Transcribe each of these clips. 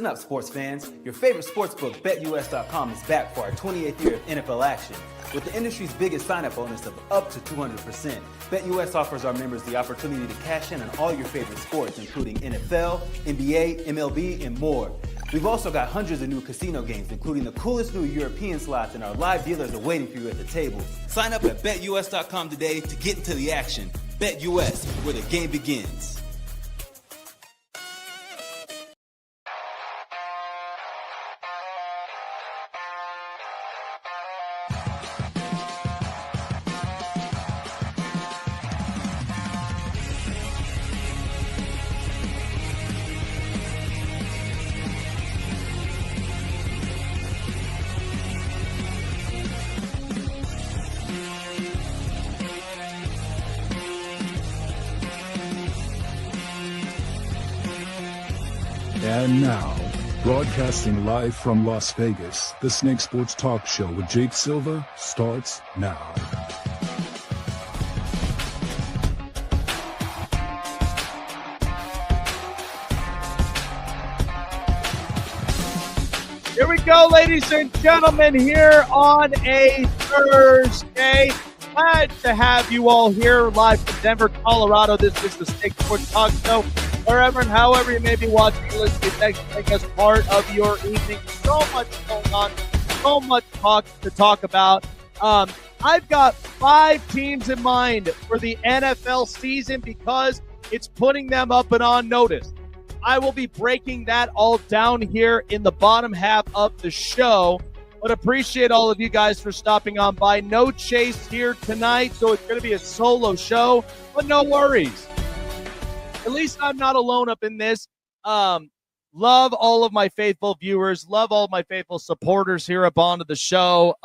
up, sports fans. Your favorite sportsbook, BetUS.com, is back for our 28th year of NFL action. With the industry's biggest sign-up bonus of up to 200%, BetUS offers our members the opportunity to cash in on all your favorite sports, including NFL, NBA, MLB, and more. We've also got hundreds of new casino games, including the coolest new European slots, and our live dealers are waiting for you at the table. Sign up at BetUS.com today to get into the action. BetUS, where the game begins. And now, broadcasting live from Las Vegas, the Snake Sports Talk Show with Jake Silva starts now. Here we go, ladies and gentlemen, here on a Thursday. Glad to have you all here live from Denver, Colorado. This is the Snake Sports Talk Show. Wherever and however you may be watching or listening, thanks for making us part of your evening. So much going on, so much to talk about. I've got 5 teams in mind for the NFL season because it's putting them up and on notice. I will be breaking that all down here in the bottom half of the show, but appreciate all of you guys for stopping on by. No Chase here tonight, so it's going to be a solo show, but no worries. At least I'm not alone up in this. Love all of my faithful viewers. Love all of my faithful supporters here up onto the show.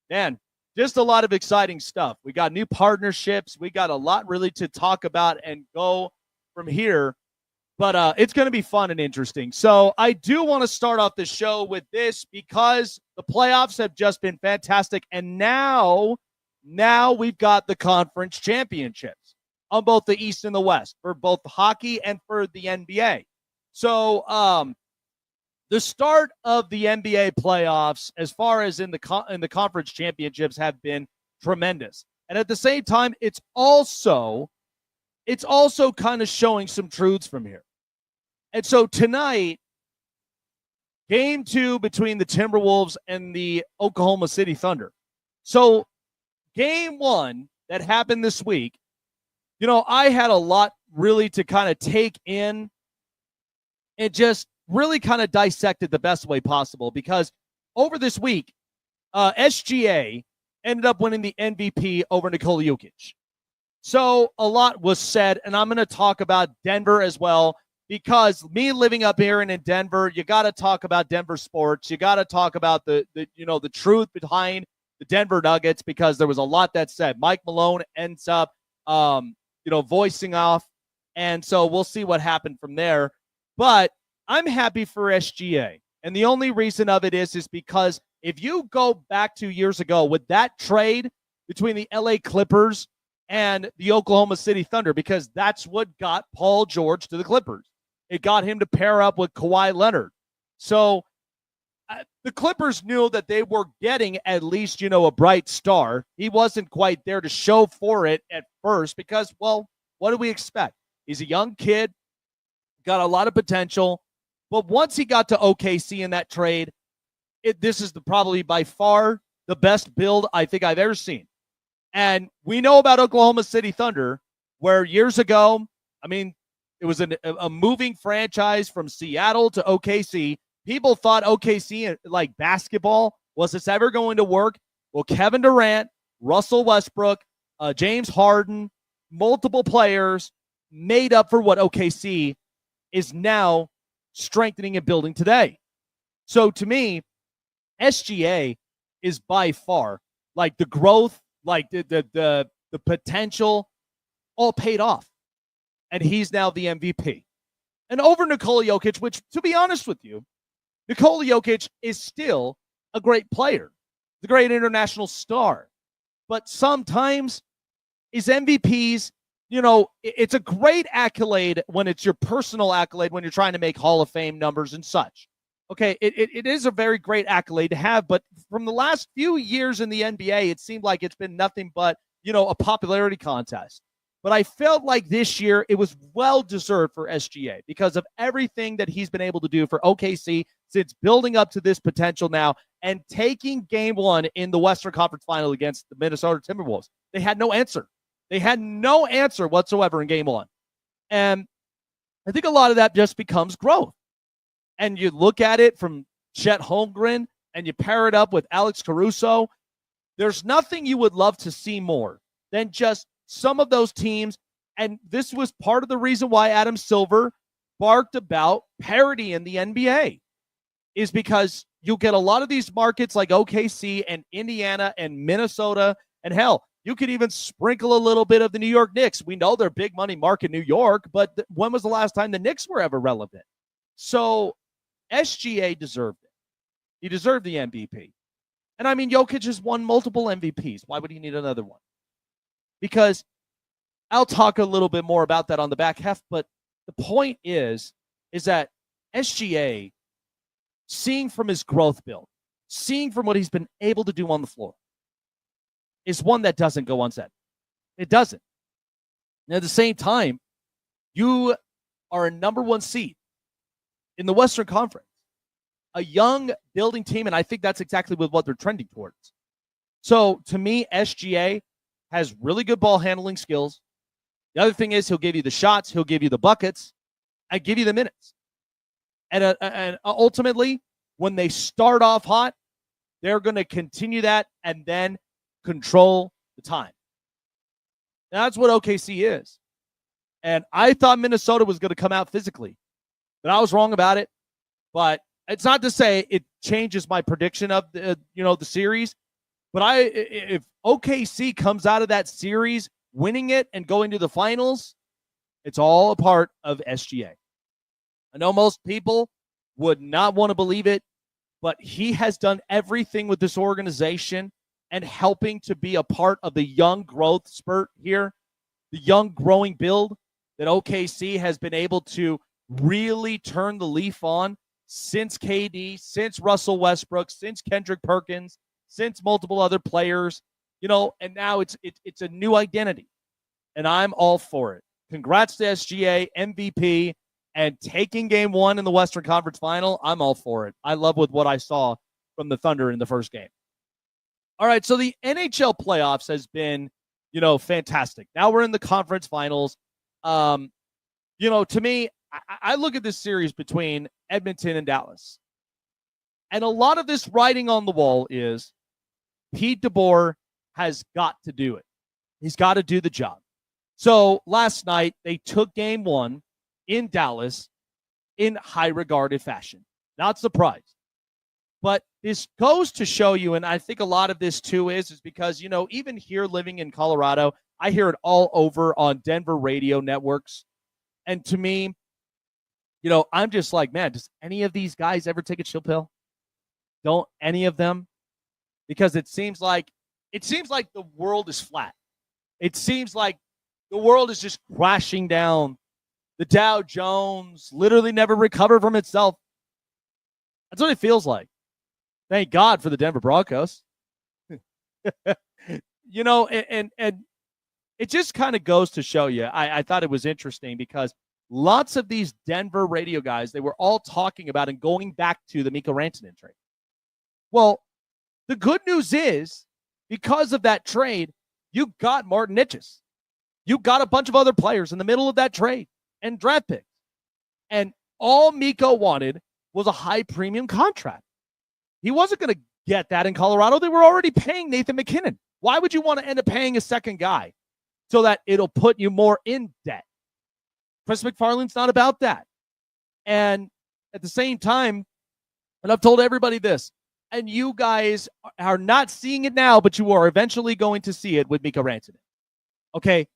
Man, just a lot of exciting stuff. We got new partnerships. We got a lot really to talk about and go from here. But it's going to be fun and interesting. So I do want to start off the show with this because the playoffs have just been fantastic. And now we've got the conference championships on both the East and the West for both hockey and for the NBA. So the start of the NBA playoffs, as far as in the conference championships, have been tremendous. And at the same time, it's also kind of showing some truths from here. And so tonight, game 2 between the Timberwolves and the Oklahoma City Thunder. So game 1 that happened this week, you know, I had a lot really to kind of take in and just really kind of dissect it the best way possible because over this week, SGA ended up winning the MVP over Nikola Jokic. So a lot was said, and I'm going to talk about Denver as well because me living up here and in Denver, you got to talk about Denver sports. You got to talk about the truth behind the Denver Nuggets because there was a lot that said. Mike Malone ends up voicing off. And so we'll see what happened from there. But I'm happy for SGA. And the only reason of it is because if you go back 2 years ago with that trade between the LA Clippers and the Oklahoma City Thunder, because that's what got Paul George to the Clippers. It got him to pair up with Kawhi Leonard. So the Clippers knew that they were getting at least, a bright star. He wasn't quite there to show for it at first because, well, what do we expect? He's a young kid, got a lot of potential. But once he got to OKC in that trade, this is probably by far the best build I think I've ever seen. And we know about Oklahoma City Thunder, where years ago, it was a moving franchise from Seattle to OKC. People thought OKC, like basketball, was this ever going to work? Well, Kevin Durant, Russell Westbrook, James Harden, multiple players made up for what OKC is now strengthening and building today. So to me, SGA is by far like the growth, like the potential all paid off. And he's now the MVP. And over Nikola Jokic, which to be honest with you, Nikola Jokic is still a great player, the great international star. But sometimes his MVPs it's a great accolade when it's your personal accolade when you're trying to make Hall of Fame numbers and such. Okay, it is a very great accolade to have, but from the last few years in the NBA, it seemed like it's been nothing but, a popularity contest. But I felt like this year it was well-deserved for SGA because of everything that he's been able to do for OKC since building up to this potential now and taking game one in the Western Conference Final against the Minnesota Timberwolves. They had no answer. They had no answer whatsoever in game one. And I think a lot of that just becomes growth. And you look at it from Chet Holmgren and you pair it up with Alex Caruso, there's nothing you would love to see more than just some of those teams. And this was part of the reason why Adam Silver barked about parity in the NBA, is because you'll get a lot of these markets like OKC and Indiana and Minnesota, and hell, you could even sprinkle a little bit of the New York Knicks. We know they're big money market New York, but when was the last time the Knicks were ever relevant? So SGA deserved it. He deserved the MVP. And I mean, Jokic has won multiple MVPs. Why would he need another one? Because I'll talk a little bit more about that on the back half, but the point is that SGA, seeing from his growth build, seeing from what he's been able to do on the floor, is one that doesn't go unsaid. It doesn't. And at the same time, you are a number one seed in the Western Conference, a young building team, and I think that's exactly what they're trending towards. So to me, SGA has really good ball handling skills. The other thing is he'll give you the shots, he'll give you the buckets, and give you the minutes. And ultimately, when they start off hot, they're going to continue that and then control the time. And that's what OKC is. And I thought Minnesota was going to come out physically, but I was wrong about it. But it's not to say it changes my prediction of the series. But if OKC comes out of that series winning it and going to the finals, it's all a part of SGA. I know most people would not want to believe it, but he has done everything with this organization and helping to be a part of the young growth spurt here, the young growing build that OKC has been able to really turn the leaf on since KD, since Russell Westbrook, since Kendrick Perkins, since multiple other players, and now it's a new identity, and I'm all for it. Congrats to SGA, MVP, and taking game one in the Western Conference Final. I'm all for it. I love what I saw from the Thunder in the first game. All right, so the NHL playoffs has been, fantastic. Now we're in the conference finals. To me, I look at this series between Edmonton and Dallas, and a lot of this writing on the wall is Pete DeBoer has got to do it. He's got to do the job. So last night, they took game one in Dallas in high-regarded fashion. Not surprised. But this goes to show you, and I think a lot of this too is because, even here living in Colorado, I hear it all over on Denver radio networks. And to me, I'm just like, man, does any of these guys ever take a chill pill? Don't any of them? Because it seems like the world is flat. It seems like the world is just crashing down. The Dow Jones literally never recovered from itself. That's what it feels like. Thank God for the Denver Broncos. And it just kind of goes to show you, I thought it was interesting because lots of these Denver radio guys, they were all talking about and going back to the Mikko Rantanen trade. Well, the good news is, because of that trade, you got Martin Nitschus. You got a bunch of other players in the middle of that trade and draft picks. And all Mikko wanted was a high premium contract. He wasn't going to get that in Colorado. They were already paying Nathan McKinnon. Why would you want to end up paying a second guy so that it'll put you more in debt? Chris McFarland's not about that. And at the same time, and I've told everybody this, and you guys are not seeing it now, but you are eventually going to see it with Mikko Rantanen. Okay?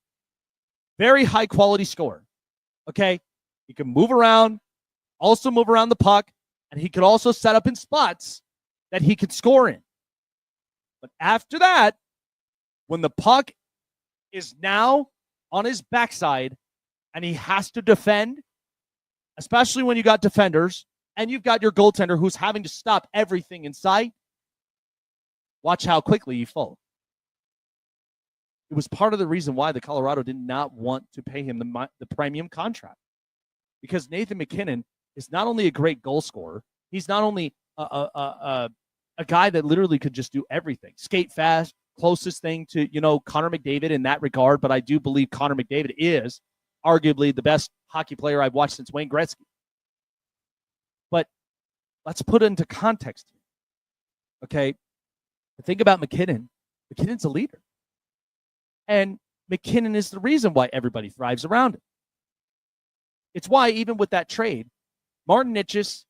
Very high quality scorer. Okay? He can move around, also move around the puck, and he could also set up in spots that he could score in. But after that, when the puck is now on his backside and he has to defend, especially when you got defenders and you've got your goaltender who's having to stop everything in sight, watch how quickly you fold. It was part of the reason why the Colorado did not want to pay him the premium contract, because Nathan MacKinnon is not only a great goal scorer, he's not only a guy that literally could just do everything, skate fast, closest thing to, Connor McDavid in that regard, but I do believe Connor McDavid is arguably the best hockey player I've watched since Wayne Gretzky. But let's put it into context here. Okay, the thing about MacKinnon's a leader. And MacKinnon is the reason why everybody thrives around him. It's why, even with that trade, Martin Necas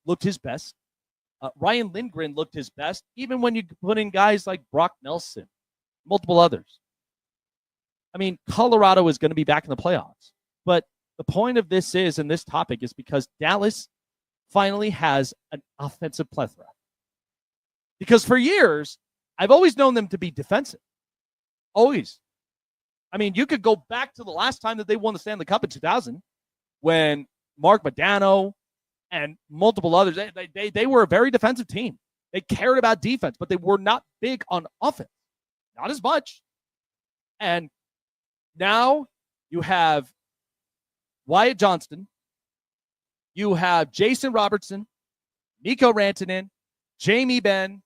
looked his best. Ryan Lindgren looked his best, even when you put in guys like Brock Nelson, multiple others. I mean, Colorado is going to be back in the playoffs. But the point of this and this topic is because Dallas finally has an offensive plethora. Because for years, I've always known them to be defensive. Always. I mean, you could go back to the last time that they won the Stanley Cup in 2000 when Mark Modano and multiple others, they were a very defensive team. They cared about defense, but they were not big on offense. Not as much. And now you have Wyatt Johnston. You have Jason Robertson, Mikko Rantanen, Jamie Benn,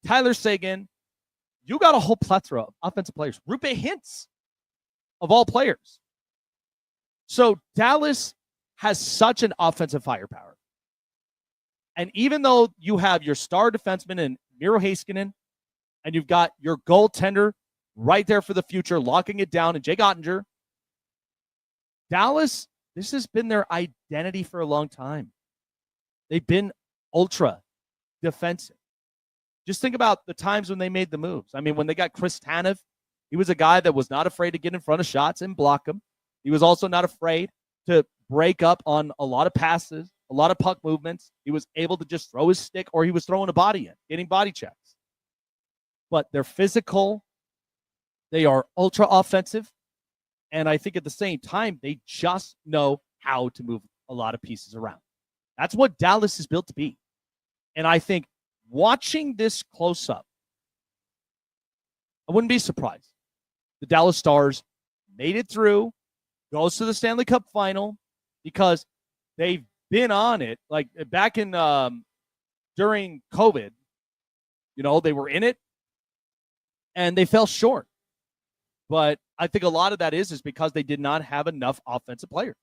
Tyler Seguin. You got a whole plethora of offensive players. Rupe Hintz, of all players. So Dallas has such an offensive firepower. And even though you have your star defenseman in Miro Heiskanen, and you've got your goaltender right there for the future, locking it down, and Jake Ottinger, Dallas, this has been their identity for a long time. They've been ultra defensive. Just think about the times when they made the moves. I mean, when they got Chris Tanev, he was a guy that was not afraid to get in front of shots and block them. He was also not afraid to break up on a lot of passes, a lot of puck movements. He was able to just throw his stick, or he was throwing a body in, getting body checks. But they're physical. They are ultra offensive. And I think at the same time, they just know how to move a lot of pieces around. That's what Dallas is built to be. And I think watching this close up, I wouldn't be surprised. The Dallas Stars made it through, goes to the Stanley Cup final, because they've been on it. Like back in during COVID, they were in it and they fell short. But I think a lot of that is because they did not have enough offensive players.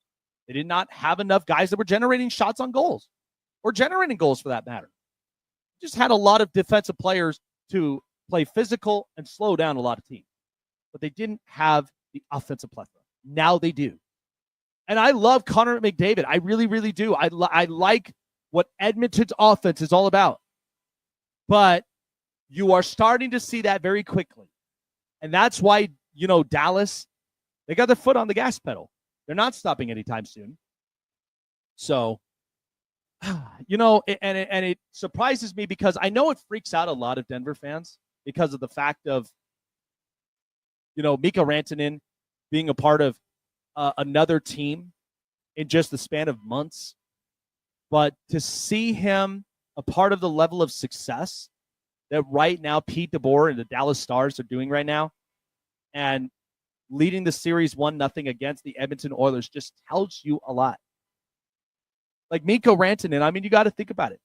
They did not have enough guys that were generating shots on goals, or generating goals for that matter. Just had a lot of defensive players to play physical and slow down a lot of teams. But they didn't have the offensive plethora. Now they do. And I love Connor McDavid. I really, really do. I like what Edmonton's offense is all about. But you are starting to see that very quickly. And that's why, Dallas, they got their foot on the gas pedal. They're not stopping anytime soon. So, it surprises me, because I know it freaks out a lot of Denver fans because of the fact of, Mikko Rantanen being a part of another team in just the span of months. But to see him a part of the level of success that right now Pete DeBoer and the Dallas Stars are doing right now, and leading the series 1-0 against the Edmonton Oilers, just tells you a lot. Like Mikko Rantanen, I mean, you got to think about it.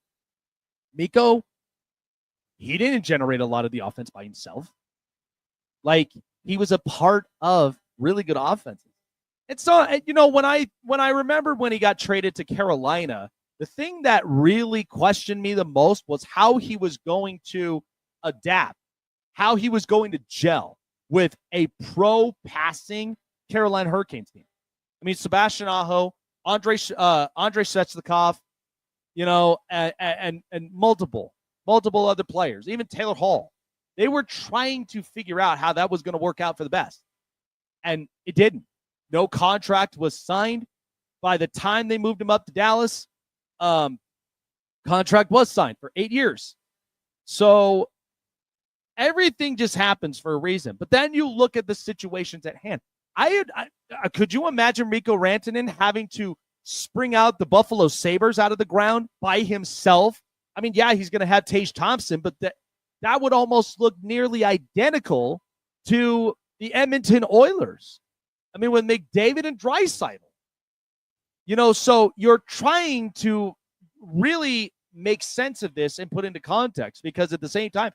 Mikko, he didn't generate a lot of the offense by himself. Like, he was a part of really good offenses. And so, when I remember when he got traded to Carolina, the thing that really questioned me the most was how he was going to adapt, how he was going to gel with a pro-passing Carolina Hurricanes team. I mean, Sebastian Aho, Andrei Svechnikov, and multiple other players, even Taylor Hall. They were trying to figure out how that was going to work out for the best. And it didn't. No contract was signed. By the time they moved him up to Dallas, contract was signed for 8 years. So everything just happens for a reason. But then you look at the situations at hand. Could you imagine Mikko Rantanen having to spring out the Buffalo Sabres out of the ground by himself? I mean, yeah, he's going to have Tage Thompson, but that would almost look nearly identical to the Edmonton Oilers. I mean, with McDavid and Draisaitl. So you're trying to really make sense of this and put into context, because at the same time,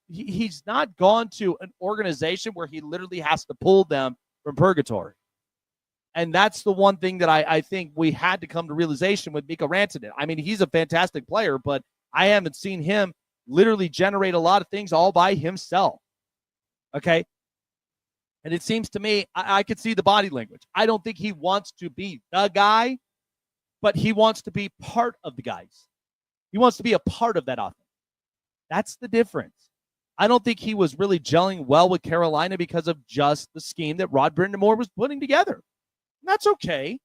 he's not gone to an organization where he literally has to pull them from purgatory. And that's the one thing that I think we had to come to realization with Mikko Rantanen. I mean, he's a fantastic player, but I haven't seen him literally generate a lot of things all by himself. Okay? And it seems to me, I could see the body language. I don't think he wants to be the guy, but he wants to be part of the guys. He wants to be a part of that offense. That's the difference. I don't think he was really gelling well with Carolina because of just the scheme that Rod Brind'Amour was putting together. And that's okay.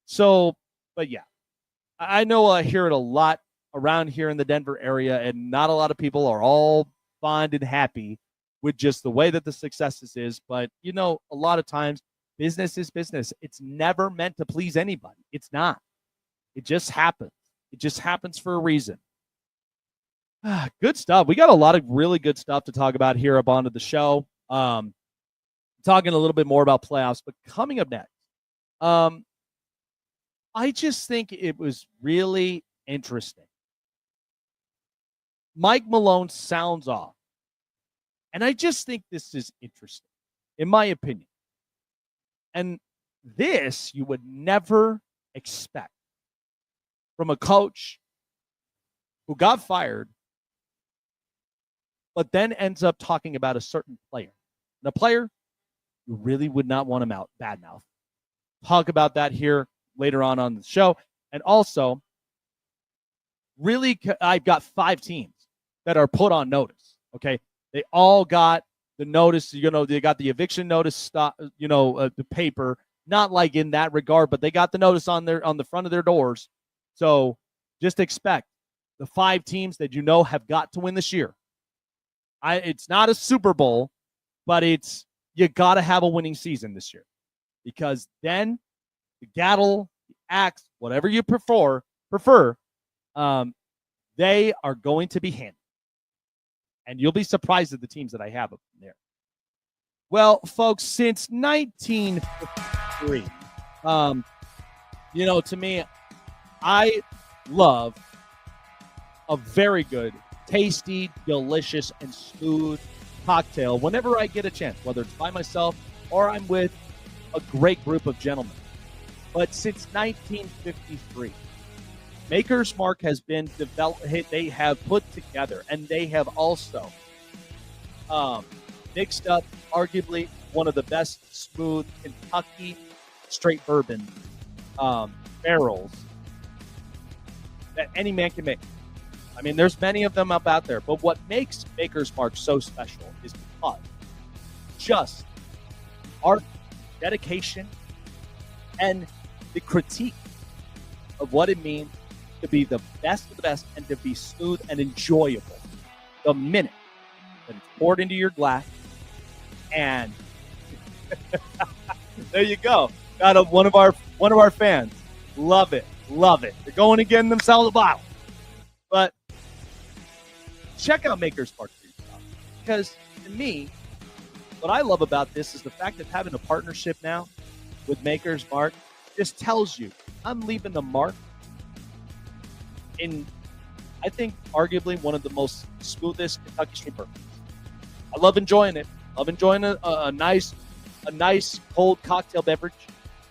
So, but yeah, I know I hear it a lot around here in the Denver area, and not a lot of people are all fond and happy with just the way that the success is. But, a lot of times business is business. It's never meant to please anybody. It's not. It just happens. It just happens for a reason. Good stuff. We got a lot of really good stuff to talk about here up onto the show. Talking a little bit more about playoffs, but coming up next, I just think it was really interesting. Mike Malone sounds off. And I just think this is interesting, in my opinion. And this you would never expect from a coach who got fired, but then ends up talking about a certain player. And a player you really would not want him out, badmouth. Talk about that here later on the show. And also, really, I've got 5 teams that are put on notice, okay? They all got the notice, they got the eviction notice, the paper, not like in that regard, but they got the notice on the front of their doors. So just expect the 5 teams that have got to win this year. It's not a Super Bowl, but you got to have a winning season this year, because then the gavel, the axe, whatever you prefer, they are going to be handed. And you'll be surprised at the teams that I have up there. Well, folks, since 1953, to me, I love a very good, tasty, delicious, and smooth cocktail whenever I get a chance, whether it's by myself or I'm with a great group of gentlemen. But since 1953, Maker's Mark has been developed. They have put together, and they have also mixed up arguably one of the best smooth Kentucky straight bourbon barrels that any man can make. I mean, there's many of them up out there, but what makes Maker's Mark so special is because just art, dedication, and the critique of what it means to be the best of the best and to be smooth and enjoyable the minute that it's poured into your glass. And there you go. Got one of our fans. Love it. They're going to get themselves a bottle. But check out Maker's Mark for yourself. Because to me, what I love about this is the fact of having a partnership now with Maker's Mark just tells you I'm leaving the mark in, I think, arguably one of the most smoothest Kentucky straight bourbons. I love enjoying it. Love enjoying a nice cold cocktail beverage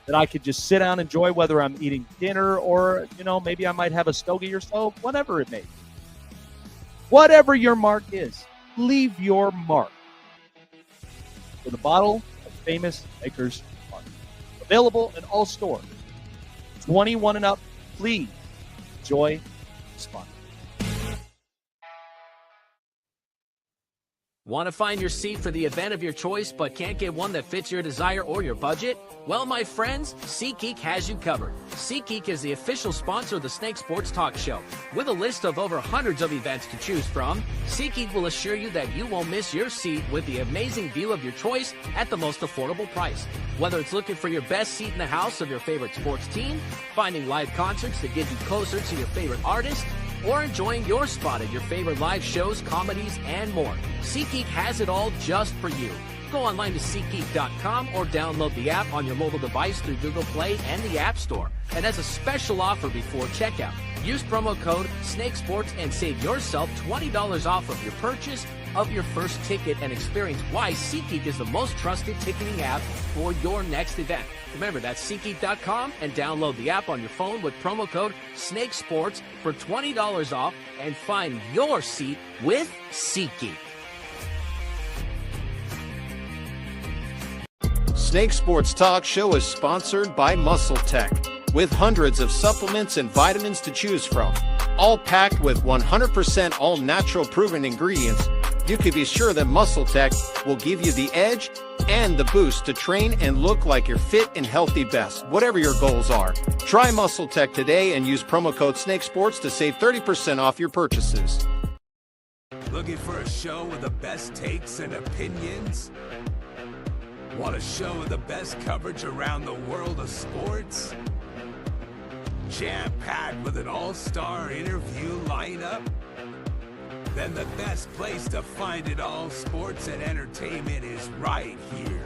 that I could just sit down and enjoy, whether I'm eating dinner or, maybe I might have a stogie or so, whatever it may be. Whatever your mark is, leave your mark with a bottle of famous Maker's Mark. Available in all stores. 21 and up, please enjoy the spot. Want to find your seat for the event of your choice but can't get one that fits your desire or your budget? Well, my friends, SeatGeek has you covered. SeatGeek is the official sponsor of the Snake Sports Talk Show. With a list of over hundreds of events to choose from, SeatGeek will assure you that you won't miss your seat with the amazing view of your choice at the most affordable price. Whether it's looking for your best seat in the house of your favorite sports team, finding live concerts that get you closer to your favorite artist, or enjoying your spot at your favorite live shows, comedies, and more, SeatGeek has it all just for you. Go online to SeatGeek.com or download the app on your mobile device through Google Play and the App Store. And as a special offer before checkout, use promo code SNAKESPORTS and save yourself $20 off of your purchase of your first ticket and experience why SeatGeek is the most trusted ticketing app for your next event. Remember, that's SeatGeek.com and download the app on your phone with promo code SNAKESPORTS for $20 off and find your seat with SeatGeek. Snake Sports Talk Show is sponsored by Muscle Tech, with hundreds of supplements and vitamins to choose from, all packed with 100% all-natural proven ingredients. You can be sure that Muscle Tech will give you the edge and the boost to train and look like your fit and healthy best, whatever your goals are. Try Muscle Tech today and use promo code SNAKESPORTS to save 30% off your purchases. Looking for a show with the best takes and opinions? Want a show with the best coverage around the world of sports? Jam-packed with an all-star interview lineup? Then the best place to find it all, sports and entertainment, is right here.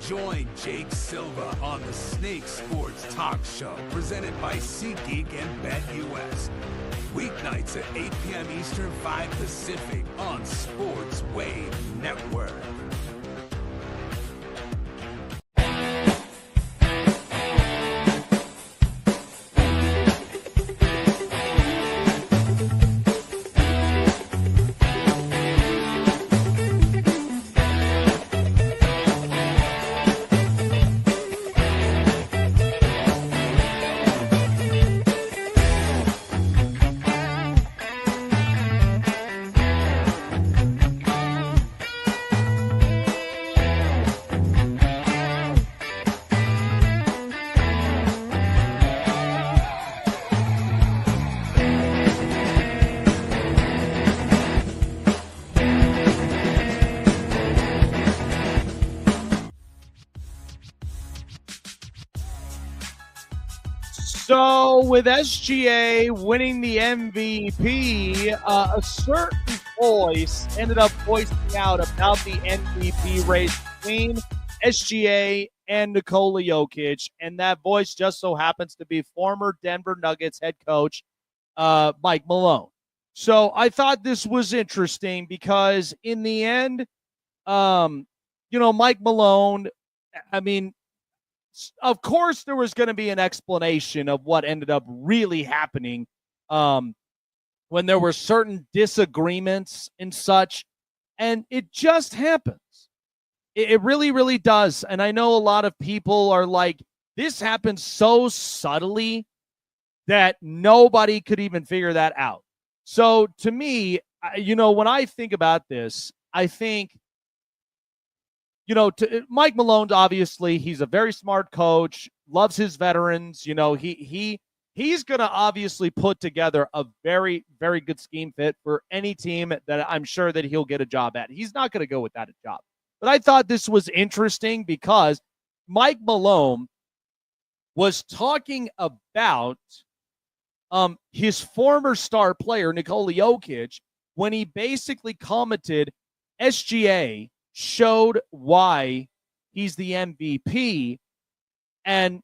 Join Jake Silva on the Snake Sports Talk Show, presented by SeatGeek and BetUS. Weeknights at 8 p.m. Eastern, 5 Pacific on Sports Wave Network. So with SGA winning the MVP, a certain voice ended up voicing out about the MVP race between SGA and Nikola Jokic, and that voice just so happens to be former Denver Nuggets head coach Mike Malone. So I thought this was interesting because in the end, Mike Malone, I mean, of course, there was going to be an explanation of what ended up really happening when there were certain disagreements and such, and it just happens. It really, really does. And I know a lot of people are like, this happens so subtly that nobody could even figure that out. So to me, when I think about this, I think, Mike Malone, obviously, he's a very smart coach, loves his veterans. He's going to obviously put together a very, very good scheme fit for any team that I'm sure that he'll get a job at. He's not going to go without a job. But I thought this was interesting because Mike Malone was talking about his former star player, Nikola Jokic, when he basically commented SGA showed why he's the MVP, and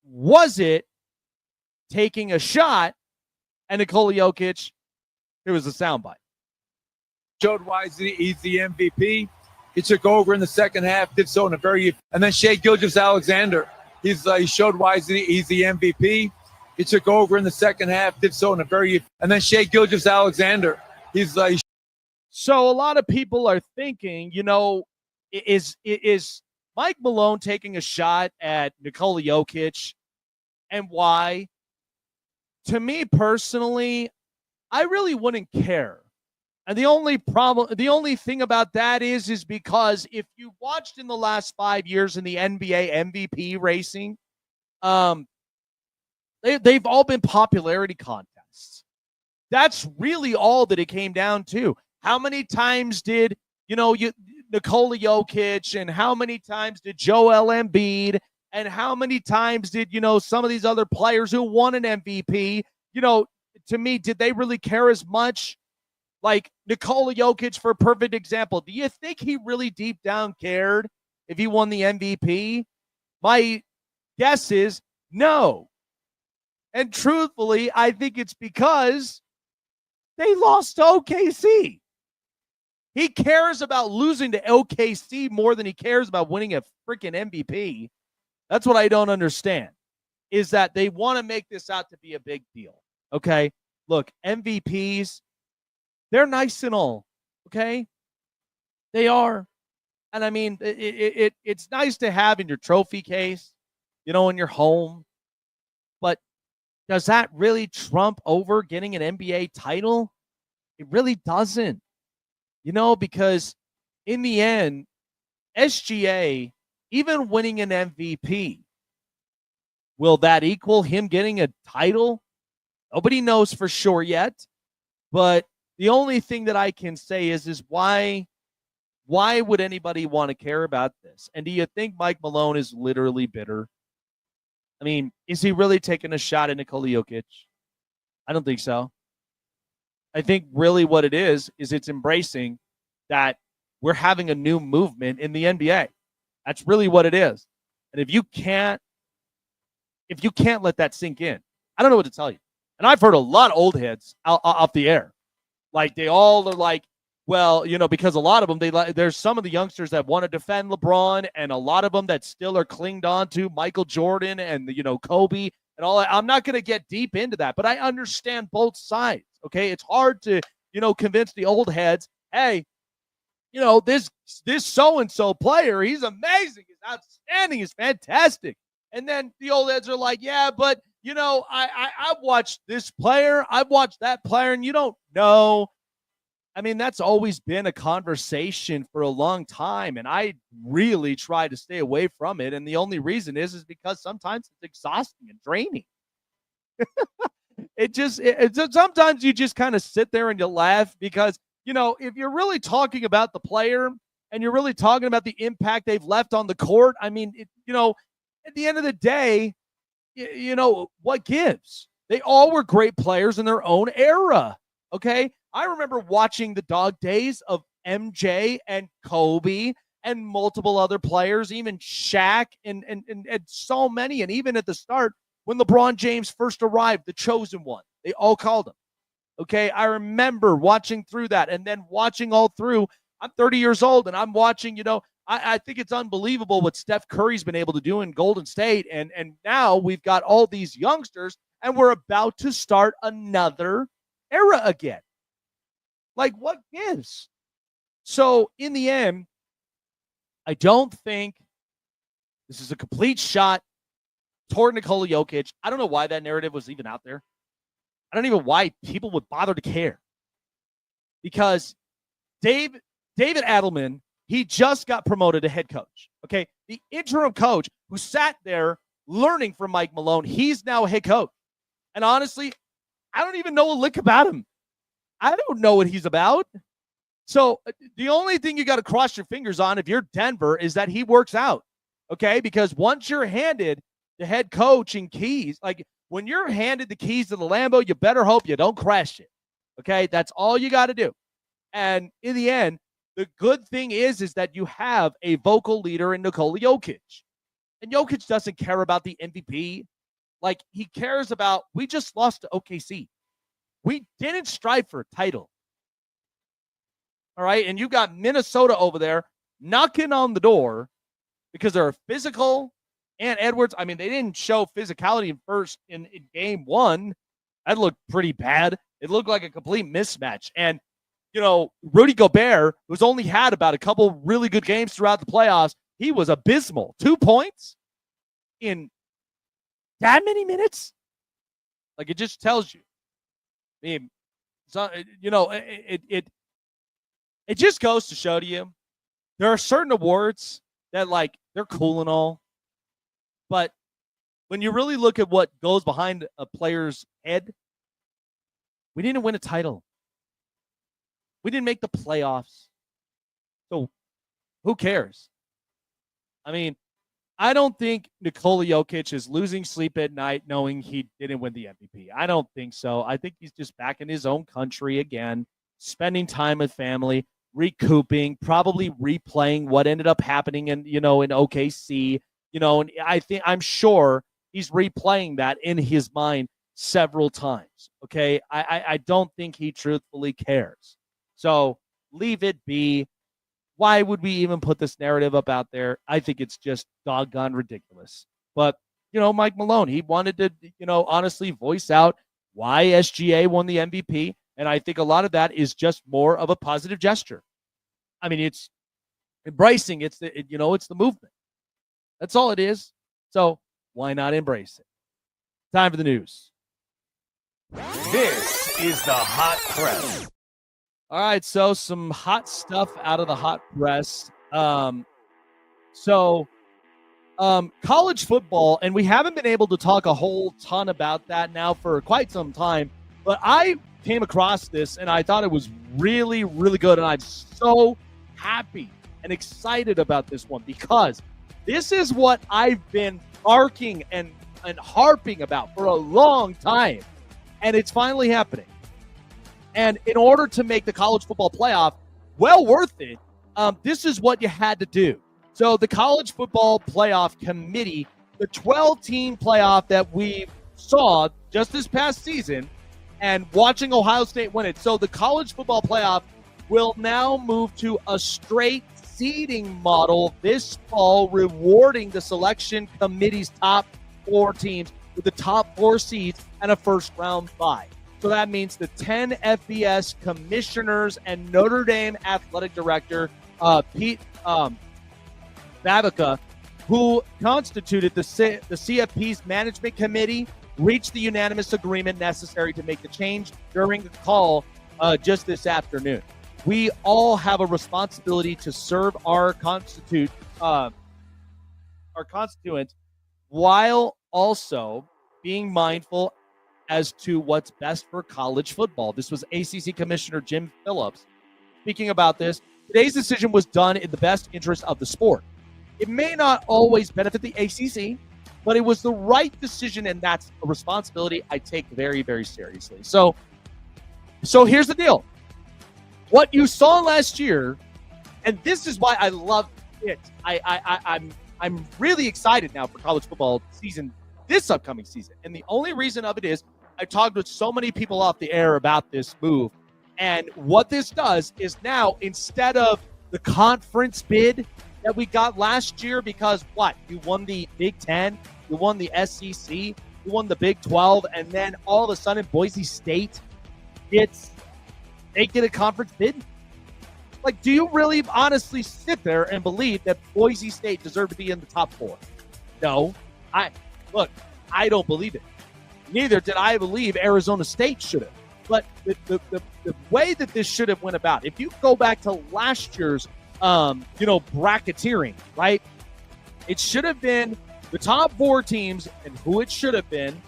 was it taking a shot at Nikola Jokic? It was a soundbite. Showed why he's the MVP. He took over in the second half, did so in a very, and then Shai Gilgeous-Alexander. He showed why he's the MVP. He took over in the second half, did so in a very, and then Shai Gilgeous-Alexander. So a lot of people are thinking, is Mike Malone taking a shot at Nikola Jokic, and why? To me personally, I really wouldn't care. And the only thing about that is because if you watched in the last 5 years in the NBA MVP racing, they've all been popularity contests. That's really all that it came down to. How many times did, Nikola Jokic, and how many times did Joel Embiid, and how many times did, some of these other players who won an MVP, to me, did they really care as much? Like Nikola Jokic, for a perfect example, do you think he really deep down cared if he won the MVP? My guess is no. And truthfully, I think it's because they lost to OKC. He cares about losing to OKC more than he cares about winning a freaking MVP. That's what I don't understand, is that they want to make this out to be a big deal. Okay? Look, MVPs, they're nice and all. Okay? They are. And I mean, it's nice to have in your trophy case, in your home. But does that really trump over getting an NBA title? It really doesn't. Because in the end, SGA, even winning an MVP, will that equal him getting a title? Nobody knows for sure yet. But the only thing that I can say is why would anybody want to care about this? And do you think Mike Malone is literally bitter? I mean, is he really taking a shot at Nikola Jokic? I don't think so. I think really what it is it's embracing that we're having a new movement in the NBA. That's really what it is. And if you can't let that sink in, I don't know what to tell you. And I've heard a lot of old heads off the air. Like they all are like, well, because a lot of them, there's some of the youngsters that want to defend LeBron, and a lot of them that still are clinged on to Michael Jordan and Kobe and all that. I'm not going to get deep into that, but I understand both sides. Okay, it's hard to convince the old heads, hey, this so-and-so player, he's amazing, he's outstanding, he's fantastic. And then the old heads are like, yeah, but I've watched this player, I've watched that player, and you don't know. I mean, that's always been a conversation for a long time, and I really try to stay away from it. And the only reason is because sometimes it's exhausting and draining. Sometimes you just kind of sit there and you laugh because, if you're really talking about the player and you're really talking about the impact they've left on the court, I mean, at the end of the day, what gives? They all were great players in their own era. Okay. I remember watching the dog days of MJ and Kobe and multiple other players, even Shaq and so many. And even at the start, when LeBron James first arrived, the chosen one, they all called him. Okay. I remember watching through that and then watching all through. I'm 30 years old and I'm watching, I think it's unbelievable what Steph Curry's been able to do in Golden State. And now we've got all these youngsters and we're about to start another era again. Like, what gives? So in the end, I don't think this is a complete shot toward Nikola Jokic. I don't know why that narrative was even out there. I don't even know why people would bother to care. Because David Adelman, he just got promoted to head coach. Okay. The interim coach who sat there learning from Mike Malone, he's now a head coach. And honestly, I don't even know a lick about him. I don't know what he's about. So the only thing you got to cross your fingers on if you're Denver is that he works out. Okay. Because once you're handed the head coaching keys, like when you're handed the keys to the Lambo, you better hope you don't crash it. Okay. That's all you got to do. And in the end, the good thing is that you have a vocal leader in Nikola Jokic. And Jokic doesn't care about the MVP. Like, he cares about, we just lost to OKC. We didn't strive for a title. All right. And you got Minnesota over there knocking on the door because they're physical. And Edwards, I mean, they didn't show physicality in game one. That looked pretty bad. It looked like a complete mismatch. And, Rudy Gobert, who's only had about a couple really good games throughout the playoffs, he was abysmal. 2 points in that many minutes? Like, it just tells you. I mean, so, it just goes to show to you, there are certain awards that, like, they're cool and all, but when you really look at what goes behind a player's head, we didn't win a title. We didn't make the playoffs. So who cares? I mean, I don't think Nikola Jokic is losing sleep at night knowing he didn't win the MVP. I don't think so. I think he's just back in his own country again, spending time with family, recouping, probably replaying what ended up happening in OKC. And I'm sure he's replaying that in his mind several times. Okay. I don't think he truthfully cares. So leave it be. Why would we even put this narrative up out there? I think it's just doggone ridiculous. But, Mike Malone, he wanted to, honestly voice out why SGA won the MVP. And I think a lot of that is just more of a positive gesture. I mean, it's embracing. It's the movement. That's all it is. So why not embrace it? Time for the news. This is the Hot Press. All right, so some hot stuff out of the hot press. College football, and we haven't been able to talk a whole ton about that now for quite some time, but I came across this, and I thought it was really, really good, and I'm so happy and excited about this one because this is what I've been barking and harping about for a long time, and it's finally happening. And in order to make the college football playoff well worth it, this is what you had to do. So the college football playoff committee, the 12-team playoff that we saw just this past season and watching Ohio State win it. So the college football playoff will now move to a straight seeding model this fall, rewarding the selection committee's top 4 teams with the top 4 seeds and a first-round bye. So that means the 10 FBS commissioners and Notre Dame athletic director, Pete Babica, who constituted the CFP's management committee, reached the unanimous agreement necessary to make the change during the call just this afternoon. We all have a responsibility to serve our constituents while also being mindful as to what's best for college football. This was ACC Commissioner Jim Phillips speaking about this. Today's decision was done in the best interest of the sport. It may not always benefit the ACC, but it was the right decision, and that's a responsibility I take very, very seriously. So here's the deal. What you saw last year, and this is why I love it. I'm really excited now for college football season, this upcoming season. And the only reason of it is I talked with so many people off the air about this move. And what this does is now, instead of the conference bid that we got last year, because you won the Big Ten, you won the SEC, you won the Big 12, and then all of a sudden Boise State they get a conference bid? Like, do you really honestly sit there and believe that Boise State deserved to be in the top 4? No. I don't believe it. Neither did I believe Arizona State should have. But the way that this should have went about, if you go back to last year's, bracketeering, right? It should have been the top 4 teams, and who it should have been.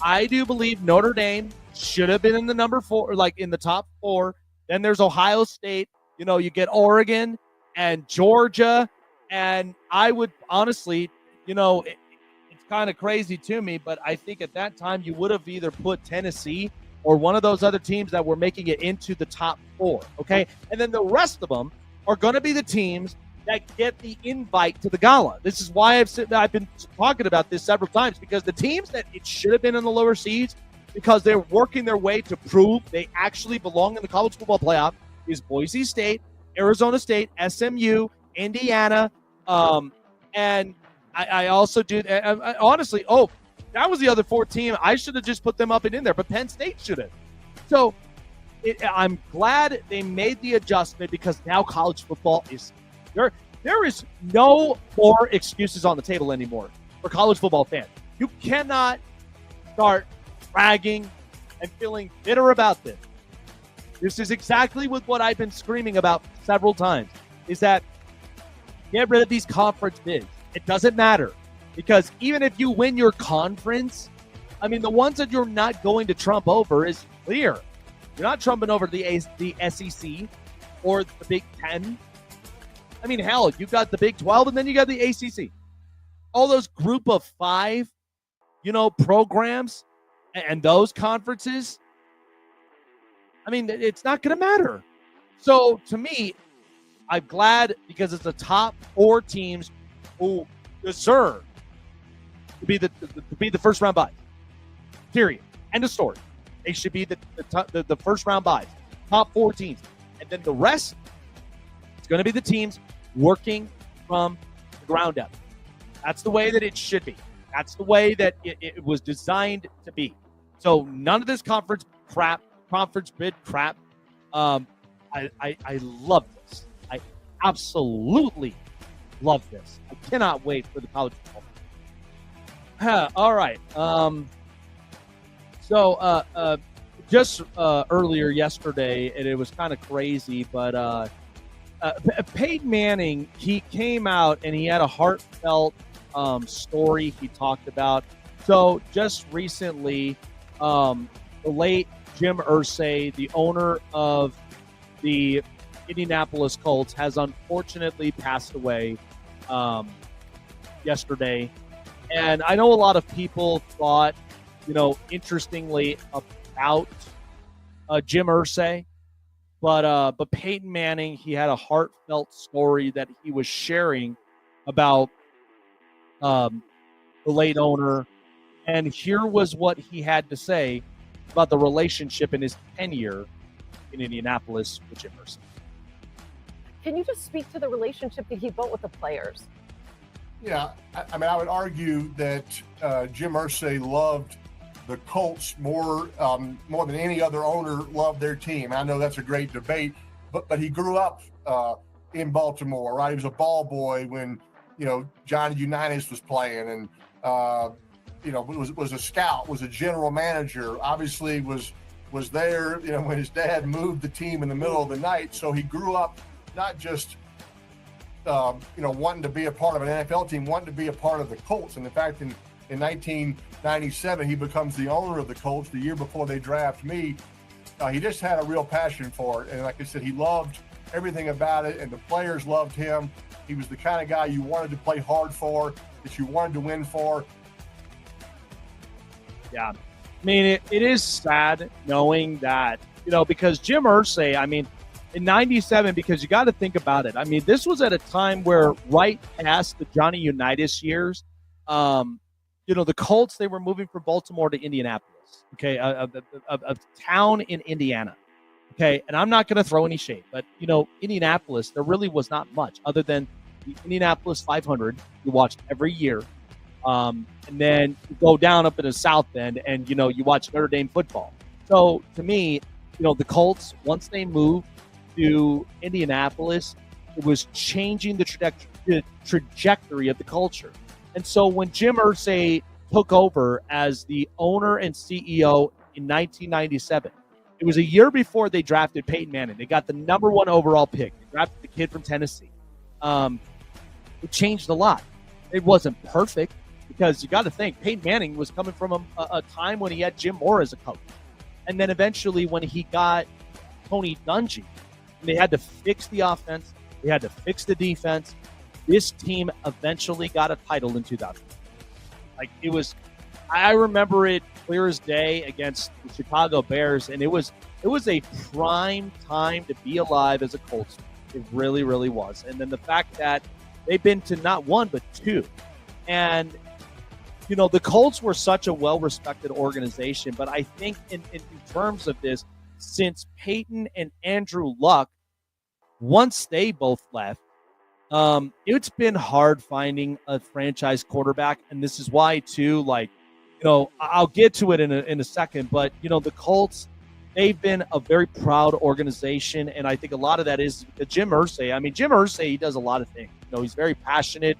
I do believe Notre Dame should have been in the number 4, like in the top 4. Then there's Ohio State. You get Oregon and Georgia. And I would honestly, it's kind of crazy to me, but I think at that time you would have either put Tennessee or one of those other teams that were making it into the top 4, okay? And then the rest of them are going to be the teams that get the invite to the gala. This is why I've been talking about this several times, because the teams that it should have been in the lower seeds, because they're working their way to prove they actually belong in the college football playoff, is Boise State, Arizona State, SMU, Indiana, and I also do. Honestly, that was the other 4 team. I should have just put them up and in there, but Penn State should have. So I'm glad they made the adjustment, because now college football is there. There is no more excuses on the table anymore for college football fans. You cannot start bragging and feeling bitter about this. This is exactly what I've been screaming about several times, is that get rid of these conference bids. It doesn't matter, because even if you win your conference, I mean, the ones that you're not going to trump over is clear. You're not trumping over the SEC or the Big Ten. I mean, hell, you've got the Big 12, and then you got the ACC. All those group of 5, programs and those conferences, I mean, it's not going to matter. So, to me, I'm glad, because it's the top 4 teams who deserve to be the first round buys. Period. End of story. They should be the first round buys. Top 4 teams. And then the rest, it's going to be the teams working from the ground up. That's the way that it should be. That's the way that it was designed to be. So none of this conference bid crap. I love this. I absolutely love this. I cannot wait for the college football. All right. So just earlier yesterday, and it was kind of crazy, but Peyton Manning, he came out and he had a heartfelt story he talked about. So just recently, the late Jim Irsay, the owner of the Indianapolis Colts, has unfortunately passed away yesterday. And I know a lot of people thought, interestingly about Jim Irsay, but Peyton Manning, he had a heartfelt story that he was sharing about the late owner, and here was what he had to say about the relationship in his tenure in Indianapolis with Jim Irsay. Can you just speak to the relationship that he built with the players? Yeah, I mean, I would argue that Jim Irsay loved the Colts more than any other owner loved their team. I know that's a great debate, but he grew up in Baltimore, right? He was a ball boy when Johnny Unitas was playing, and was a scout, was a general manager. Obviously, was there when his dad moved the team in the middle of the night. So he grew up not just wanting to be a part of an NFL team, wanting to be a part of the Colts. And in fact, in 1997, he becomes the owner of the Colts the year before they draft me. He just had a real passion for it. And like I said, he loved everything about it, and the players loved him. He was the kind of guy you wanted to play hard for, that you wanted to win for. Yeah. I mean, it is sad knowing that, because Jim Irsay, I mean, in 97, because you got to think about it. I mean, this was at a time where right past the Johnny Unitas years, the Colts, they were moving from Baltimore to Indianapolis, okay, a town in Indiana, okay, and I'm not going to throw any shade, but, Indianapolis, there really was not much other than the Indianapolis 500 you watched every year, and then you go down up in the South End and, you watch Notre Dame football. So, to me, the Colts, once they moved to Indianapolis, it was changing the trajectory of the culture. And so when Jim Irsay took over as the owner and CEO in 1997, it was a year before they drafted Peyton Manning. They got the number 1 overall pick. They drafted the kid from Tennessee. It changed a lot. It wasn't perfect, because you got to think Peyton Manning was coming from a time when he had Jim Moore as a coach. And then eventually when he got Tony Dungy, they had to fix the offense. They had to fix the defense. This team eventually got a title in 2000. I remember it clear as day against the Chicago Bears, and it was a prime time to be alive as a Colts. It really, really was. And then the fact that they've been to not 1 but 2, and the Colts were such a well-respected organization. But I think in terms of this, since Peyton and Andrew Luck, once they both left, it's been hard finding a franchise quarterback. And this is why, too, I'll get to it in a second. But, the Colts, they've been a very proud organization. And I think a lot of that is Jim Irsay. I mean, Jim Irsay, he does a lot of things. He's very passionate.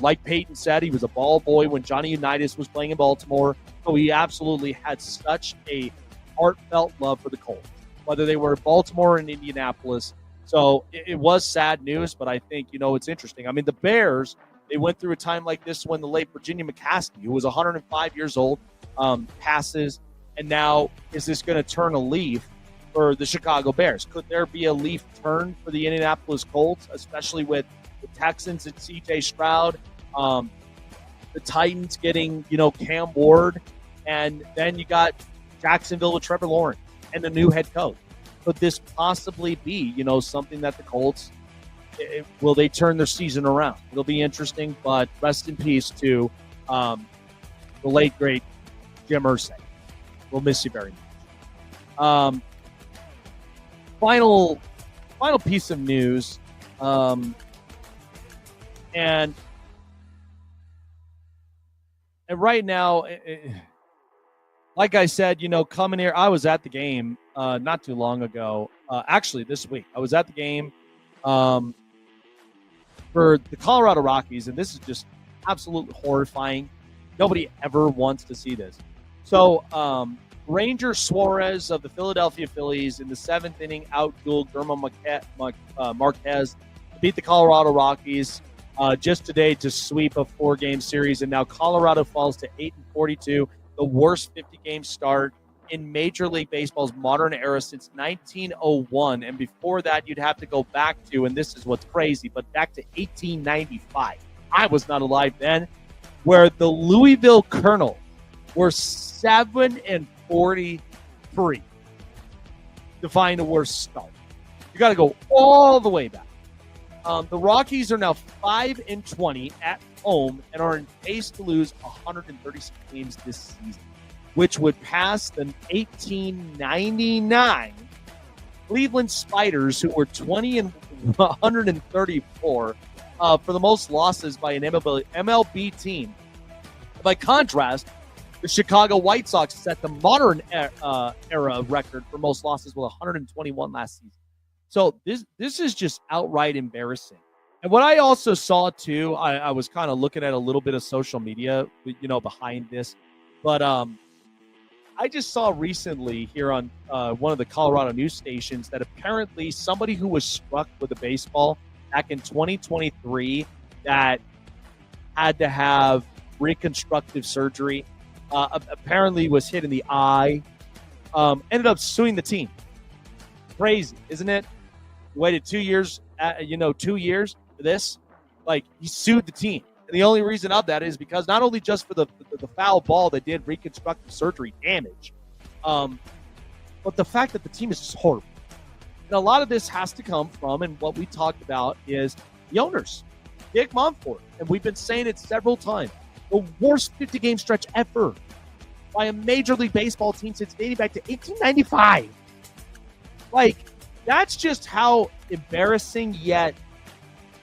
Like Peyton said, he was a ball boy when Johnny Unitas was playing in Baltimore. So he absolutely had such a heartfelt love for the Colts, whether they were in Baltimore or in Indianapolis. So it was sad news, but I think, it's interesting. I mean, the Bears, they went through a time like this when the late Virginia McCaskey, who was 105 years old, passes. And now, is this going to turn a leaf for the Chicago Bears? Could there be a leaf turn for the Indianapolis Colts, especially with the Texans and C.J. Stroud, the Titans getting, Cam Ward, and then you got Jacksonville with Trevor Lawrence and the new head coach. Could this possibly be, something that the Colts, will they turn their season around? It'll be interesting, but rest in peace to the late, great Jim Irsay. We'll miss you very much. Final piece of news, and right now, like I said, coming here, I was at the game not too long ago. Actually, this week, I was at the game for the Colorado Rockies, and this is just absolutely horrifying. Nobody ever wants to see this. So, Ranger Suarez of the Philadelphia Phillies in the 7th inning outdueled German Marquez to beat the Colorado Rockies just today to sweep a 4-game series, and now Colorado falls to 8-42, the worst 50-game start in Major League Baseball's modern era since 1901. And before that, you'd have to go back to, and this is what's crazy, but back to 1895. I was not alive then, where the Louisville Colonel were 7-43 to find a worse start. You got to go all the way back. The Rockies are now 5-20 at home and are in pace to lose 136 games this season, which would pass the 1899 Cleveland Spiders, who were 20-134 for the most losses by an MLB team. By contrast, the Chicago White Sox set the modern era record for most losses with 121 last season. So this is just outright embarrassing. And what I also saw too, I was kind of looking at a little bit of social media, behind this, but I just saw recently here on one of the Colorado news stations that apparently somebody who was struck with a baseball back in 2023 that had to have reconstructive surgery, apparently was hit in the eye, ended up suing the team. Crazy, isn't it? Waited 2 years, 2 years for this. Like, he sued the team. And the only reason of that is because not only just for the foul ball that did reconstructive surgery damage, but the fact that the team is just horrible. And a lot of this has to come from, and what we talked about is the owners. Dick Monfort, and we've been saying it several times, the worst 50-game stretch ever by a Major League Baseball team since dating back to 1895. Like, that's just how embarrassing yet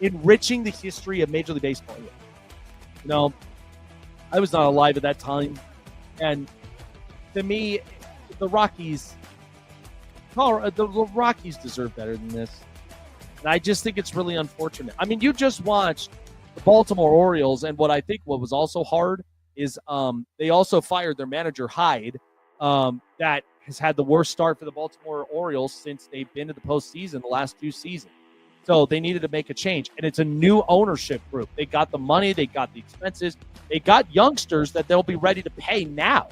enriching the history of Major League Baseball is. I was not alive at that time. And to me, the Rockies deserve better than this. And I just think it's really unfortunate. I mean, you just watched the Baltimore Orioles, and what was also hard is they also fired their manager, Hyde, that has had the worst start for the Baltimore Orioles since they've been to the postseason the last 2 seasons. So they needed to make a change. And it's a new ownership group. They got the money. They got the expenses. They got youngsters that they'll be ready to pay now.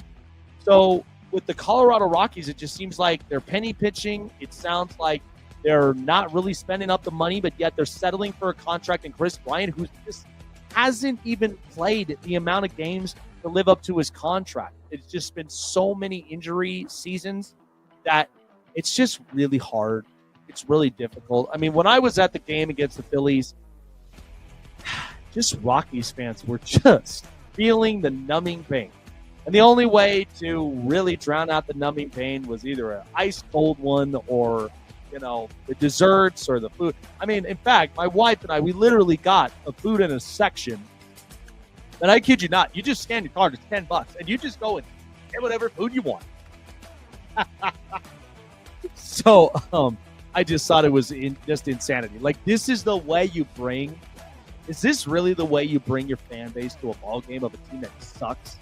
So with the Colorado Rockies, it just seems like they're penny pitching. It sounds like they're not really spending up the money, but yet they're settling for a contract. And Chris Bryant, who just hasn't even played the amount of games to live up to his contract. It's just been so many injury seasons that it's just really hard. It's really difficult. I mean, when I was at the game against the Phillies, just Rockies fans were just feeling the numbing pain. And the only way to really drown out the numbing pain was either an ice cold one or, the desserts or the food. I mean, in fact, my wife and I, we literally got a food in a section. And I kid you not, you just scan your card, it's $10, and you just go and get whatever food you want. So, I just thought it was just insanity. Like, this is the way you bring – is this really the way you bring your fan base to a ball game of a team that sucks?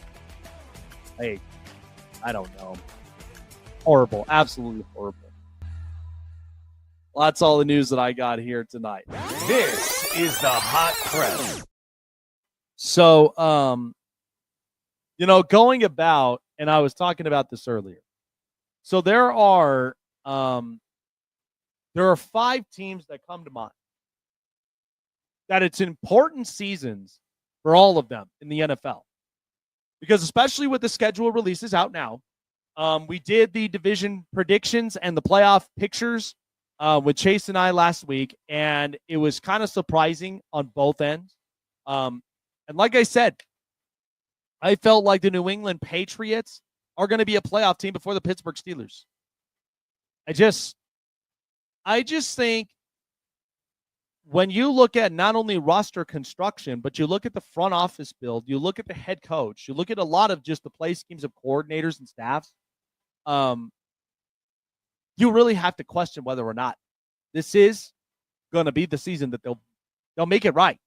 Hey, I don't know. Horrible. Absolutely horrible. Well, that's all the news that I got here tonight. This is the Hot Press. So, going about, and I was talking about this earlier. So there are 5 teams that come to mind that it's important seasons for all of them in the NFL. Because especially with the schedule releases out now, we did the division predictions and the playoff pictures with Chase and I last week, and it was kind of surprising on both ends. And like I said, I felt like the New England Patriots are going to be a playoff team before the Pittsburgh Steelers. I just think when you look at not only roster construction, but you look at the front office build, you look at the head coach, you look at a lot of just the play schemes of coordinators and staffs, you really have to question whether or not this is going to be the season that they'll make it right.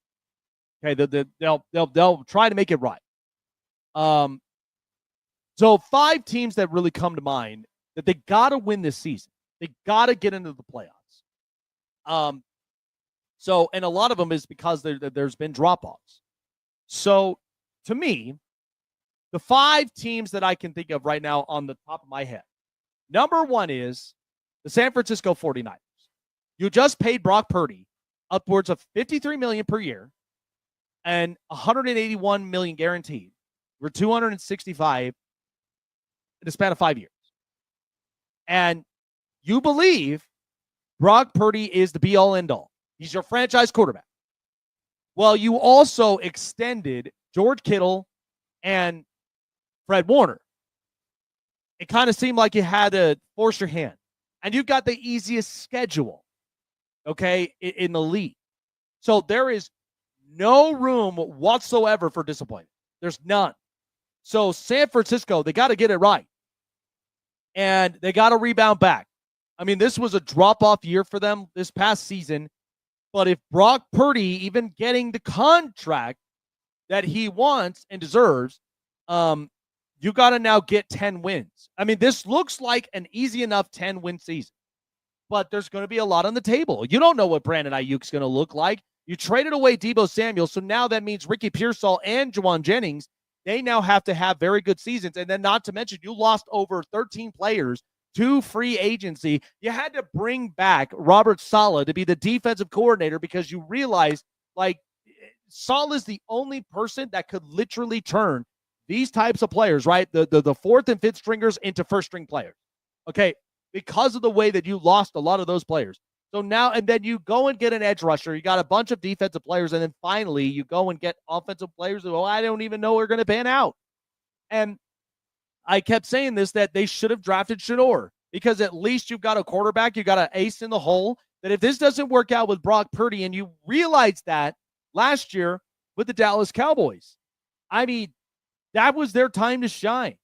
Okay, they'll try to make it right. So 5 teams that really come to mind that they got to win this season. They got to get into the playoffs. So, and a lot of them is because there's been drop-offs. So, to me, the 5 teams that I can think of right now on the top of my head. Number 1 is the San Francisco 49ers. You just paid Brock Purdy upwards of $53 million per year and $181 million guaranteed for $265 in a span of 5 years. And you believe Brock Purdy is the be-all, end-all. He's your franchise quarterback. Well, you also extended George Kittle and Fred Warner. It kind of seemed like you had to force your hand. And you've got the easiest schedule, okay, in the league. So there is no room whatsoever for disappointment. There's none. So San Francisco, they got to get it right. And they got to rebound back. I mean, this was a drop-off year for them this past season. But if Brock Purdy, even getting the contract that he wants and deserves, you got to now get 10 wins. I mean, this looks like an easy enough 10-win season. But there's going to be a lot on the table. You don't know what Brandon Ayuk's going to look like. You traded away Deebo Samuel, so now that means Ricky Pearsall and Juwan Jennings, they now have to have very good seasons. And then not to mention, you lost over 13 players to free agency. You had to bring back Robert Saleh to be the defensive coordinator because you realized, like, Saleh is the only person that could literally turn these types of players, right, the fourth and fifth stringers into first-string players, okay, because of the way that you lost a lot of those players. So now, and then you go and get an edge rusher. You got a bunch of defensive players, and then finally you go and get offensive players who, I don't even know are going to pan out. And I kept saying this, that they should have drafted Shedeur because at least you've got a quarterback, you got an ace in the hole, that if this doesn't work out with Brock Purdy, and you realized that last year with the Dallas Cowboys, I mean, that was their time to shine.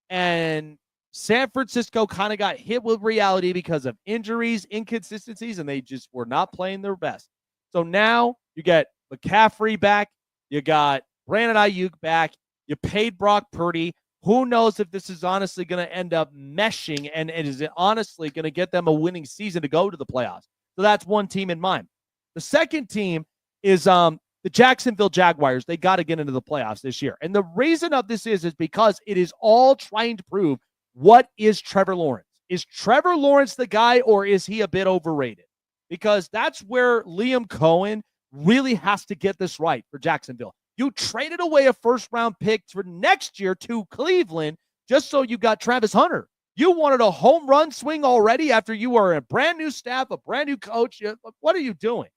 And San Francisco kind of got hit with reality because of injuries, inconsistencies, and they just were not playing their best. So now you get McCaffrey back. You got Brandon Ayuk back. You paid Brock Purdy. Who knows if this is honestly going to end up meshing, and is it honestly going to get them a winning season to go to the playoffs? So that's one team in mind. The second team is the Jacksonville Jaguars. They got to get into the playoffs this year. And the reason of this is because it is all trying to prove, what is Trevor Lawrence? Is Trevor Lawrence the guy, or is he a bit overrated? Because that's where Liam Cohen really has to get this right for Jacksonville. You traded away a first-round pick for next year to Cleveland just so you got Travis Hunter. You wanted a home run swing already after you are a brand new staff, a brand new coach. What are you doing?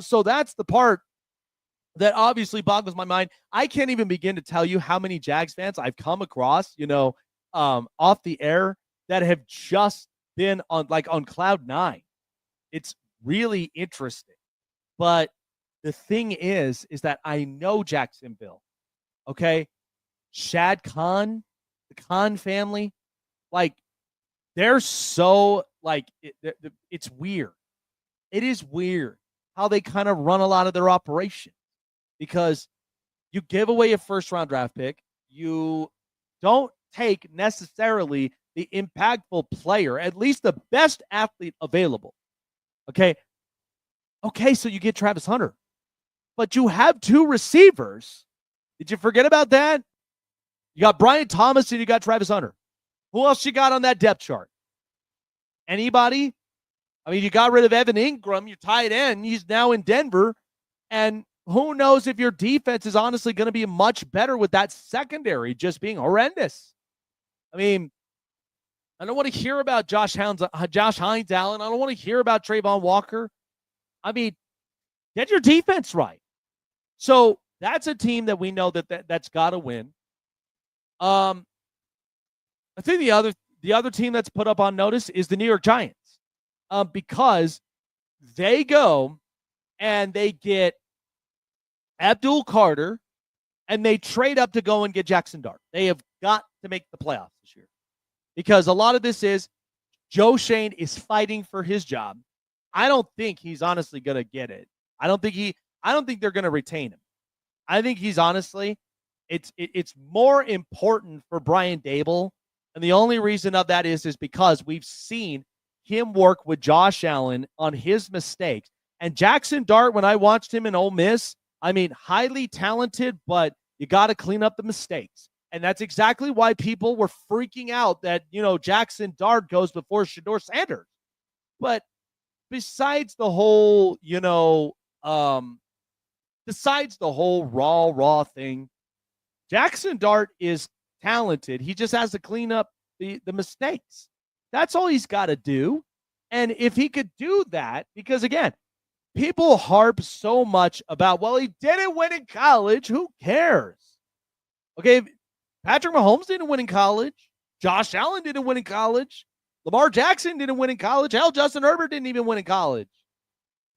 So that's the part that obviously boggles my mind. I can't even begin to tell you how many Jags fans I've come across, off the air that have just been on cloud 9. It's really interesting. But the thing is that I know Jacksonville, okay? Shad Khan, the Khan family, they're so, it's weird. It is weird how they kind of run a lot of their operation, because you give away a first-round draft pick. You don't take necessarily the impactful player, at least the best athlete available. Okay. Okay, so you get Travis Hunter. But you have 2 receivers. Did you forget about that? You got Brian Thomas and you got Travis Hunter. Who else you got on that depth chart? Anybody? I mean, you got rid of Evan Ingram, your tight end. He's now in Denver. And who knows if your defense is honestly going to be much better with that secondary just being horrendous. I mean, I don't want to hear about Josh Hines, Allen. I don't want to hear about Trayvon Walker. I mean, get your defense right. So that's a team that we know that's got to win. I think the other team that's put up on notice is the New York Giants, because they go and they get Abdul Carter and they trade up to go and get Jackson Dart. They have got to make the playoffs this year, because a lot of this is Joe Shane is fighting for his job. I don't think he's honestly going to get it. I don't think they're going to retain him. I think he's honestly, it's more important for Brian Daboll. And the only reason of that is because we've seen him work with Josh Allen on his mistakes. And Jackson Dart, when I watched him in Ole Miss, I mean, highly talented, but you got to clean up the mistakes. And that's exactly why people were freaking out that, Jackson Dart goes before Shedeur Sanders. But besides the whole, raw thing, Jackson Dart is talented. He just has to clean up the mistakes. That's all he's got to do. And if he could do that, because again, people harp so much about, well, he didn't win in college. Who cares? Okay, Patrick Mahomes didn't win in college. Josh Allen didn't win in college. Lamar Jackson didn't win in college. Hell, Justin Herbert didn't even win in college.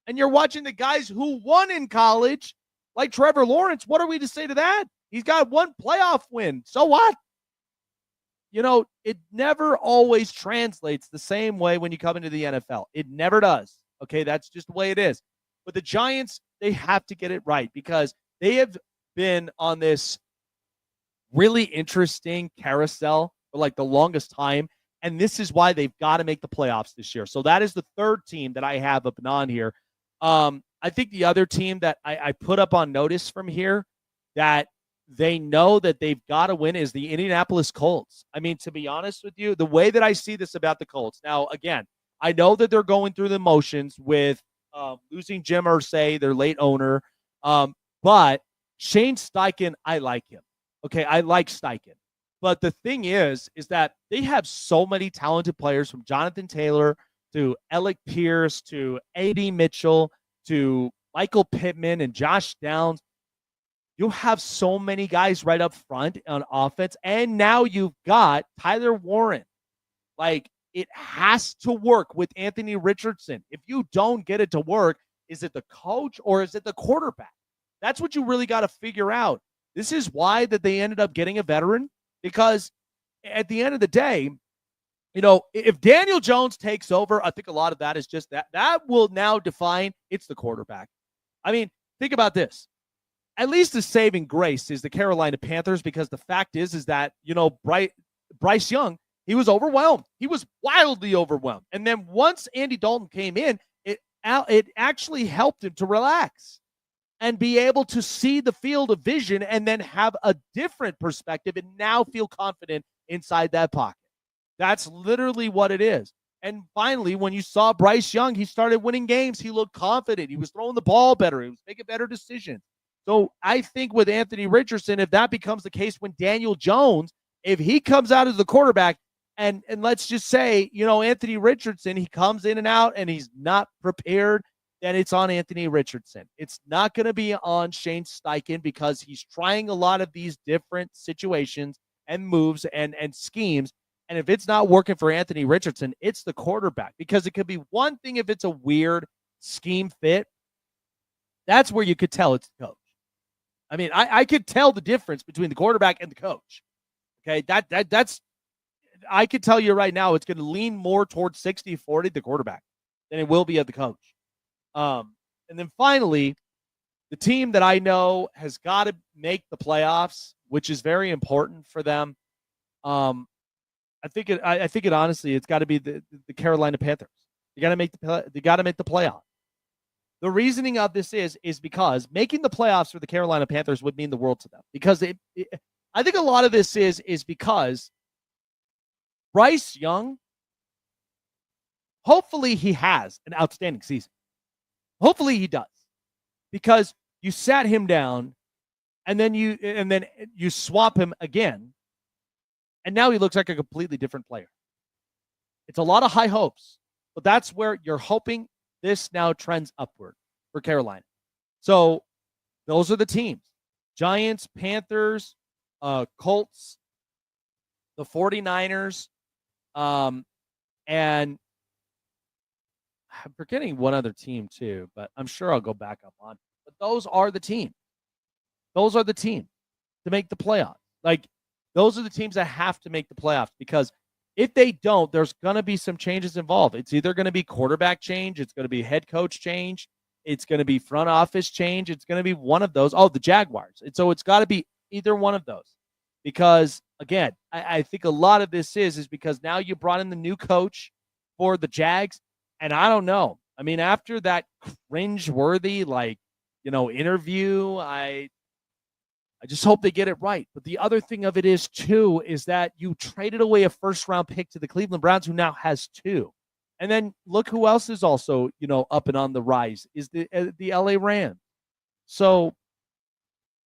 And you're watching the guys who won in college, like Trevor Lawrence. What are we to say to that? He's got 1 playoff win. So what? It never always translates the same way when you come into the NFL. It never does. Okay, that's just the way it is. But the Giants, they have to get it right, because they have been on this really interesting carousel for like the longest time. And this is why they've got to make the playoffs this year. So that is the 3rd team that I have up and on here. I think the other team that I put up on notice from here that they know that they've got to win is the Indianapolis Colts. I mean, to be honest with you, the way that I see this about the Colts, now, again, I know that they're going through the motions with losing Jim Irsay, their late owner. But Shane Steichen, I like him. Okay, I like Steichen. But the thing is that they have so many talented players, from Jonathan Taylor to Alec Pierce to A.D. Mitchell to Michael Pittman and Josh Downs. You have so many guys right up front on offense. And now you've got Tyler Warren. Like, it has to work with Anthony Richardson. If you don't get it to work, is it the coach or is it the quarterback? That's what you really got to figure out. This is why that they ended up getting a veteran, because at the end of the day, if Daniel Jones takes over, I think a lot of that is just that will now define it's the quarterback. I mean, think about this. At least the saving grace is the Carolina Panthers, because the fact is that, Bryce Young, he was overwhelmed. He was wildly overwhelmed. And then once Andy Dalton came in, it actually helped him to relax and be able to see the field of vision and then have a different perspective and now feel confident inside that pocket. That's literally what it is. And finally, when you saw Bryce Young, he started winning games. He looked confident. He was throwing the ball better. He was making better decisions. So I think with Anthony Richardson, if that becomes the case when Daniel Jones, if he comes out as the quarterback, and let's just say, Anthony Richardson, he comes in and out and he's not prepared, then it's on Anthony Richardson. It's not going to be on Shane Steichen, because he's trying a lot of these different situations and moves and schemes. And if it's not working for Anthony Richardson, it's the quarterback, because it could be one thing if it's a weird scheme fit. That's where you could tell it's the coach. I mean, I could tell the difference between the quarterback and the coach. Okay, that's I could tell you right now, it's going to lean more towards 60-40 the quarterback than it will be of the coach. And then finally, the team that I know has got to make the playoffs, which is very important for them. I think it honestly, it's got to be the Carolina Panthers. You got to make the playoff. The reasoning of this is because making the playoffs for the Carolina Panthers would mean the world to them. Because I think a lot of this is because Bryce Young, hopefully he has an outstanding season. Hopefully he does. Because you sat him down and then you swap him again. And now he looks like a completely different player. It's a lot of high hopes, but that's where you're hoping this now trends upward for Carolina. So those are the teams. Giants, Panthers, Colts, the 49ers, and I'm forgetting one other team too, but I'm sure I'll go back up on it. But those are the teams. Those are the teams to make the playoffs. Like, those are the teams that have to make the playoffs, because if they don't, there's going to be some changes involved. It's either going to be quarterback change, it's going to be head coach change, it's going to be front office change, it's going to be one of those. Oh, the Jaguars. And so it's got to be either one of those. Because, again, I think a lot of this is because now you brought in the new coach for the Jags, and I don't know. I mean, after that cringe-worthy, interview, I just hope they get it right. But the other thing of it is, too, is that you traded away a first-round pick to the Cleveland Browns, who now has 2. And then look who else is also, up and on the rise, is the LA Rams. So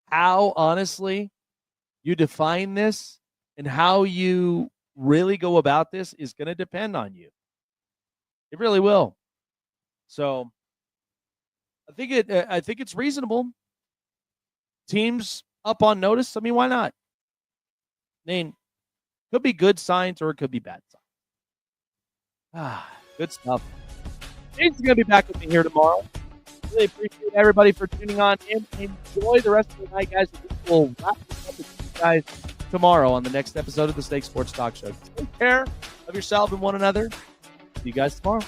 how, honestly, you define this and how you really go about this is going to depend on you. It really will. So I think it's reasonable. Teams up on notice. I mean, why not? I mean, could be good signs or it could be bad signs. Good stuff. James is going to be back with me here tomorrow. Really appreciate everybody for tuning on in. Enjoy the rest of the night, guys. We'll wrap this up with you guys tomorrow on the next episode of the Snake Sports Talk Show. Take care of yourself and one another. See you guys tomorrow.